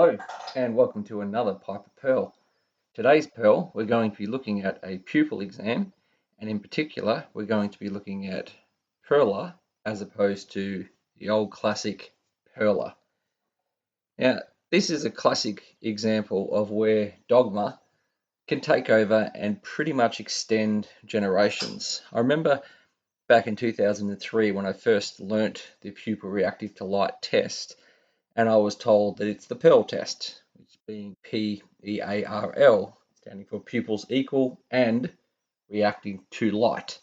Hello and welcome to another Pipe of Pearl. Today's Pearl, we're going to be looking at a pupil exam, and in particular we're going to be looking at PERRLA as opposed to the old classic PEARLA. Now this is a classic example of where dogma can take over and pretty much extend generations. I remember back in 2003 when I first learnt the pupil reactive to light test, and I was told that it's the PEARL test, which being PEARL, standing for pupils equal and reacting to light.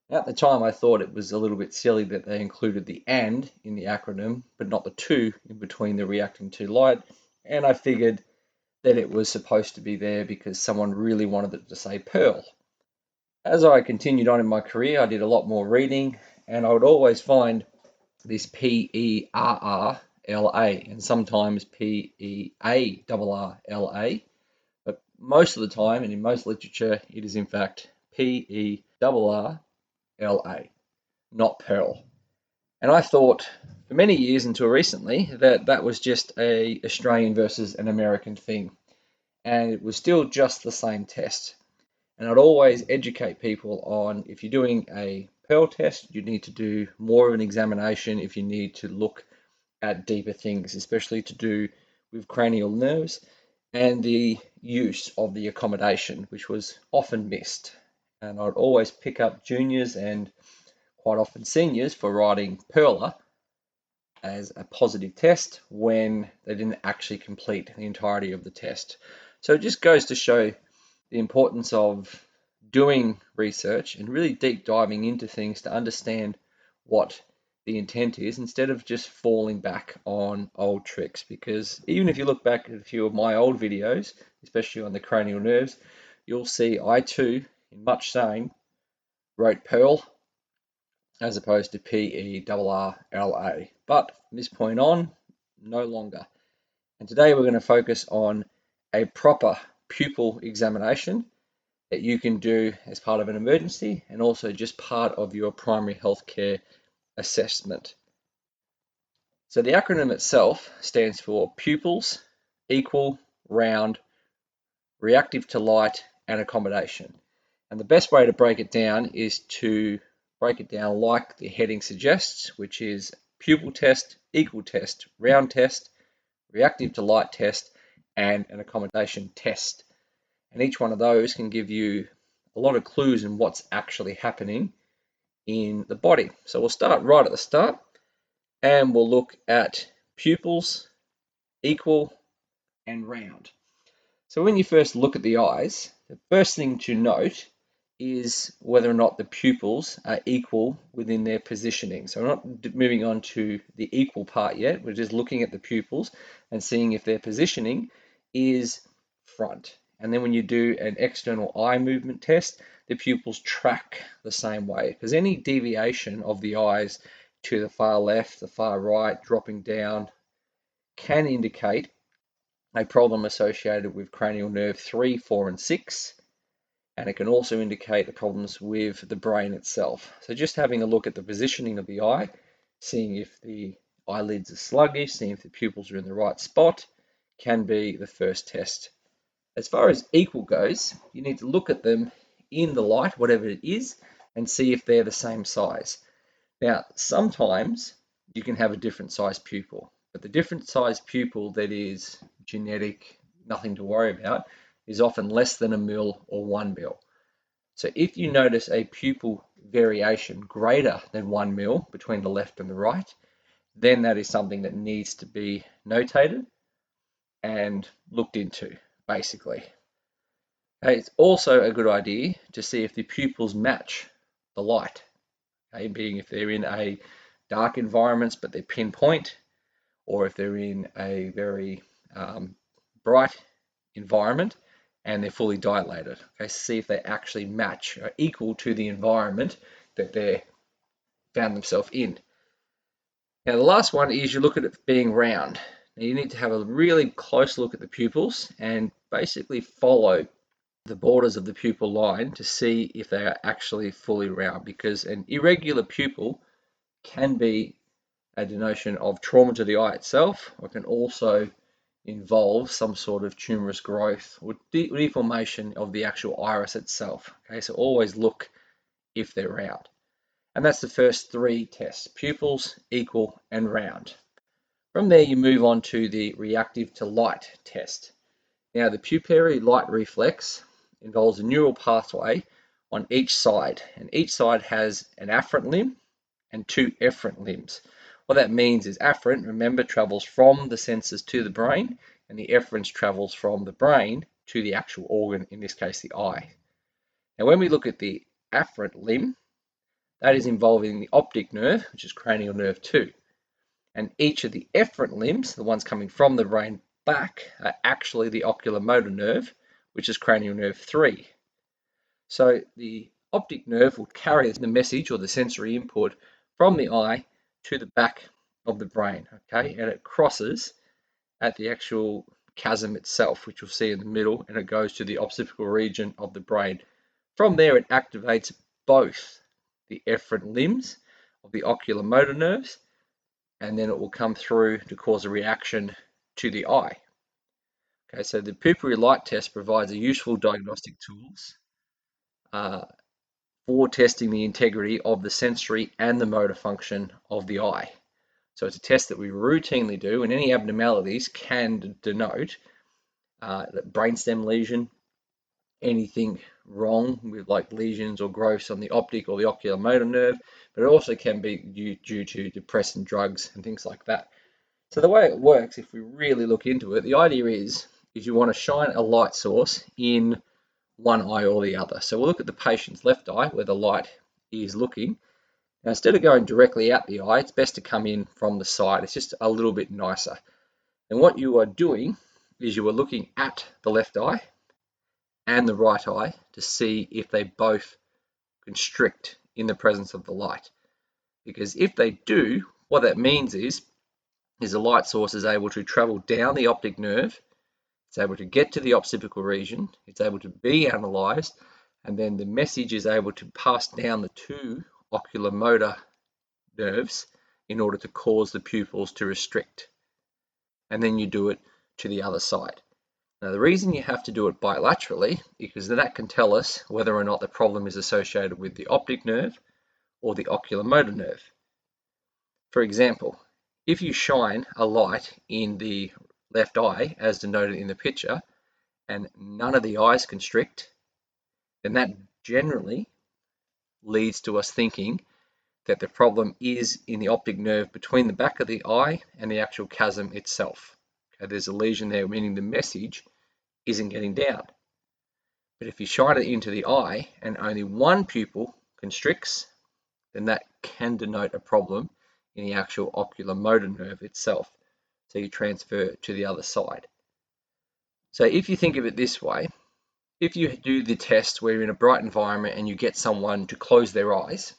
At the time, I thought it was a little bit silly that they included the "and" in the acronym, but not the "to" in between the reacting to light, and I figured that it was supposed to be there because someone really wanted it to say PEARL. As I continued on in my career, I did a lot more reading, and I would always find this PERRLA and sometimes PEARRLA, but most of the time and in most literature it is in fact PERRLA, not PEARL. And I thought for many years until recently that was just a Australian versus an American thing, and it was still just the same test. And I'd always educate people on, if you're doing a PEARL test, you need to do more of an examination if you need to look at deeper things, especially to do with cranial nerves and the use of the accommodation, which was often missed. And I'd always pick up juniors and quite often seniors for writing PERRLA as a positive test when they didn't actually complete the entirety of the test. So it just goes to show the importance of doing research and really deep diving into things to understand what the intent is, instead of just falling back on old tricks. Because even if you look back at a few of my old videos, especially on the cranial nerves, you'll see I too, in much saying, wrote PEARL as opposed to PERRLA. But from this point on, no longer. And today we're going to focus on a proper pupil examination that you can do as part of an emergency and also just part of your primary healthcare assessment. So the acronym itself stands for Pupils, Equal, Round, Reactive to Light, and Accommodation. And the best way to break it down is to break it down like the heading suggests, which is pupil test, equal test, round test, reactive to light test, and an accommodation test. And each one of those can give you a lot of clues in what's actually happening in the body. So we'll start right at the start and we'll look at pupils, equal, and round. So when you first look at the eyes, the first thing to note is whether or not the pupils are equal within their positioning. So we're not moving on to the equal part yet. We're just looking at the pupils and seeing if their positioning is front. And then when you do an external eye movement test, the pupils track the same way, because any deviation of the eyes to the far left, the far right, dropping down, can indicate a problem associated with cranial nerve 3, 4, and 6. And it can also indicate the problems with the brain itself. So just having a look at the positioning of the eye, seeing if the eyelids are sluggish, seeing if the pupils are in the right spot, can be the first test. As far as equal goes, you need to look at them in the light, whatever it is, and see if they're the same size. Now, sometimes you can have a different size pupil, but the different size pupil that is genetic, nothing to worry about, is often less than 1 mil or 1 mil. So if you notice a pupil variation greater than 1 mil between the left and the right, then that is something that needs to be notated and looked into, basically. Okay, it's also a good idea to see if the pupils match the light. Okay, being if they're in a dark environments but they pinpoint, or if they're in a very bright environment and they're fully dilated. Okay, see if they actually match or equal to the environment that they found themselves in. Now the last one is you look at it being round. Now you need to have a really close look at the pupils and basically follow the borders of the pupil line to see if they are actually fully round, because an irregular pupil can be a denotation of trauma to the eye itself, or can also involves some sort of tumorous growth or deformation of the actual iris itself. Okay, so always look if they're round. And that's the first three tests: pupils, equal, and round. From there, you move on to the reactive to light test. Now, the pupillary light reflex involves a neural pathway on each side, and each side has an afferent limb and two efferent limbs. What that means is afferent, remember, travels from the senses to the brain, and the efferent travels from the brain to the actual organ, in this case the eye. Now, when we look at the afferent limb, that is involving the optic nerve, which is cranial nerve 2. And each of the efferent limbs, the ones coming from the brain back, are actually the oculomotor nerve, which is cranial nerve 3. So the optic nerve will carry the message or the sensory input from the eye to the back of the brain, okay? And it crosses at the actual chasm itself, which you'll see in the middle, and it goes to the occipital region of the brain. From there, it activates both the efferent limbs of the oculomotor nerves, and then it will come through to cause a reaction to the eye. Okay, so the pupillary light test provides a useful diagnostic tools for testing the integrity of the sensory and the motor function of the eye. So it's a test that we routinely do, and any abnormalities can denote brainstem lesion, anything wrong with like lesions or growths on the optic or the oculomotor nerve, but it also can be due to depressant drugs and things like that. So the way it works, if we really look into it, the idea is you want to shine a light source in one eye or the other. So we'll look at the patient's left eye where the light is looking. Now, instead of going directly at the eye, it's best to come in from the side. It's just a little bit nicer. And what you are doing is you are looking at the left eye and the right eye to see if they both constrict in the presence of the light. Because if they do, what that means is the light source is able to travel down the optic nerve, it's able to get to the occipital region, it's able to be analyzed, and then the message is able to pass down the two oculomotor nerves in order to cause the pupils to restrict. And then you do it to the other side. Now, the reason you have to do it bilaterally is because that can tell us whether or not the problem is associated with the optic nerve or the oculomotor nerve. For example, if you shine a light in the left eye, as denoted in the picture, and none of the eyes constrict, then that generally leads to us thinking that the problem is in the optic nerve between the back of the eye and the actual chasm itself. Okay, there's a lesion there, meaning the message isn't getting down. But if you shine it into the eye and only one pupil constricts, then that can denote a problem in the actual oculomotor nerve itself. So you transfer to the other side. So if you think of it this way, if you do the test where you're in a bright environment and you get someone to close their eyes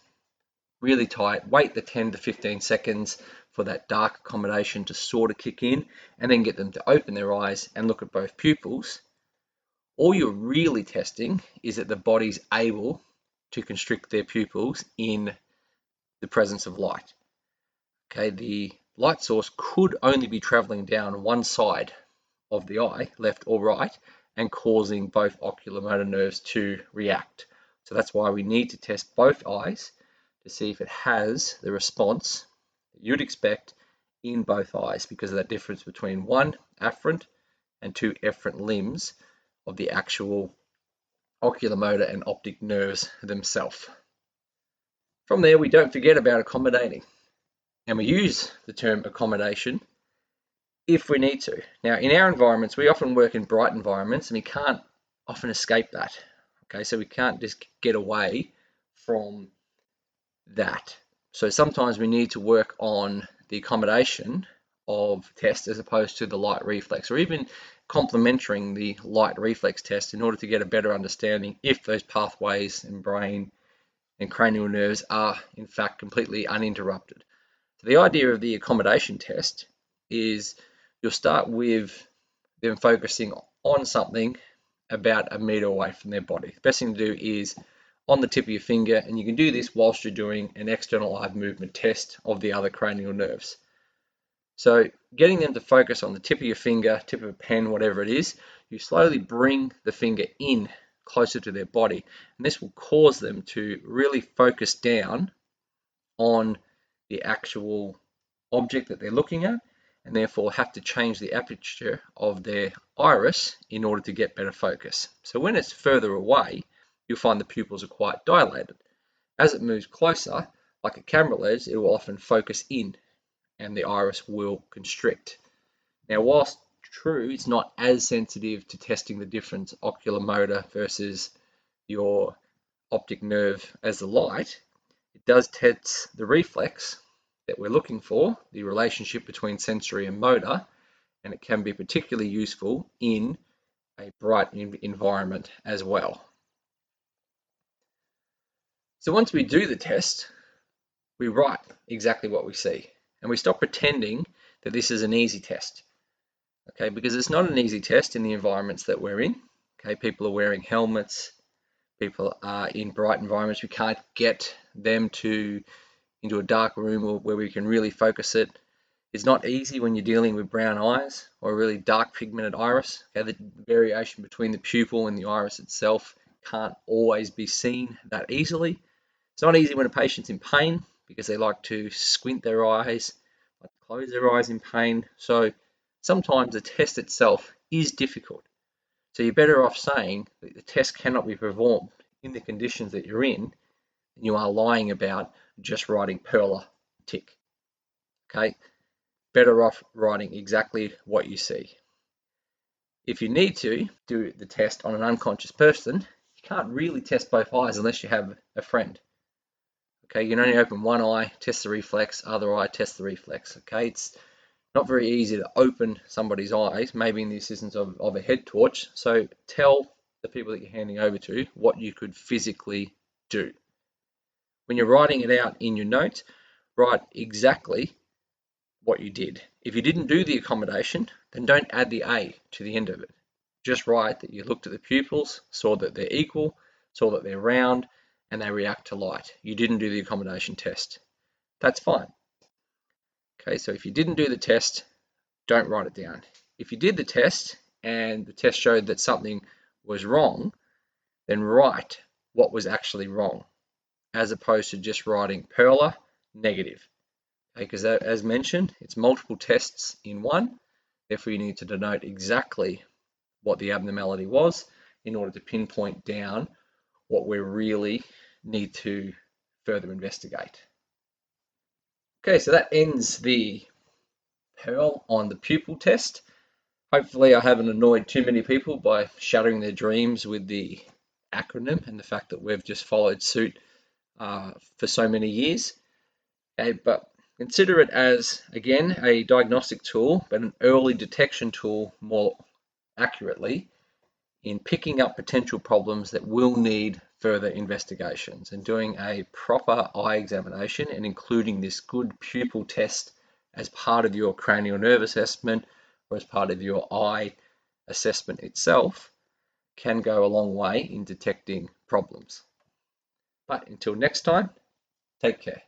really tight, wait the 10 to 15 seconds for that dark accommodation to sort of kick in, and then get them to open their eyes and look at both pupils, all you're really testing is that the body's able to constrict their pupils in the presence of light. Okay, the light source could only be traveling down one side of the eye, left or right, and causing both oculomotor nerves to react. So that's why we need to test both eyes to see if it has the response that you'd expect in both eyes, because of that difference between one afferent and two efferent limbs of the actual oculomotor and optic nerves themselves. From there, we don't forget about accommodating, and we use the term accommodation if we need to. Now, in our environments, we often work in bright environments, and we can't often escape that. Okay, so we can't just get away from that. So sometimes we need to work on the accommodation of test as opposed to the light reflex, or even complementing the light reflex test in order to get a better understanding if those pathways in brain and cranial nerves are in fact completely uninterrupted. So the idea of the accommodation test is you'll start with them focusing on something about a meter away from their body. The best thing to do is on the tip of your finger, and you can do this whilst you're doing an external eye movement test of the other cranial nerves. So getting them to focus on the tip of your finger, tip of a pen, whatever it is, you slowly bring the finger in closer to their body. And this will cause them to really focus down on the actual object that they're looking at, and therefore have to change the aperture of their iris in order to get better focus. So when it's further away, you'll find the pupils are quite dilated. As it moves closer, like a camera lens, it will often focus in and the iris will constrict. Now, whilst true, it's not as sensitive to testing the different ocular motor versus your optic nerve as the light, it does test the reflex that we're looking for, the relationship between sensory and motor, and it can be particularly useful in a bright environment as well. So once we do the test, we write exactly what we see, and we stop pretending that this is an easy test. Okay, because it's not an easy test in the environments that we're in. Okay, people are wearing helmets, people are in bright environments. We can't get them into a dark room where we can really focus it. It's not easy when you're dealing with brown eyes or a really dark pigmented iris. Okay, the variation between the pupil and the iris itself can't always be seen that easily. It's not easy when a patient's in pain because they like to squint their eyes, like close their eyes in pain. So sometimes the test itself is difficult. So you're better off saying that the test cannot be performed in the conditions that you're in than you are lying about just writing PEARLA tick. Okay, better off writing exactly what you see. If you need to do the test on an unconscious person, you can't really test both eyes unless you have a friend. Okay, you can only open one eye, test the reflex, other eye, test the reflex. Okay, it's not very easy to open somebody's eyes, maybe in the assistance of a head torch. So tell the people that you're handing over to what you could physically do. When you're writing it out in your notes, write exactly what you did. If you didn't do the accommodation, then don't add the A to the end of it. Just write that you looked at the pupils, saw that they're equal, saw that they're round, and they react to light. You didn't do the accommodation test. That's fine. Okay, so if you didn't do the test, don't write it down. If you did the test and the test showed that something was wrong, then write what was actually wrong, as opposed to just writing PERRLA negative. Because as mentioned, it's multiple tests in one. Therefore, you need to denote exactly what the abnormality was in order to pinpoint down what we really need to further investigate. Okay, so that ends the PEARL on the pupil test. Hopefully I haven't annoyed too many people by shattering their dreams with the acronym and the fact that we've just followed suit for so many years. Okay, but consider it as, again, a diagnostic tool, but an early detection tool more accurately in picking up potential problems that will need further investigations, and doing a proper eye examination and including this good pupil test as part of your cranial nerve assessment or as part of your eye assessment itself can go a long way in detecting problems. But until next time, take care.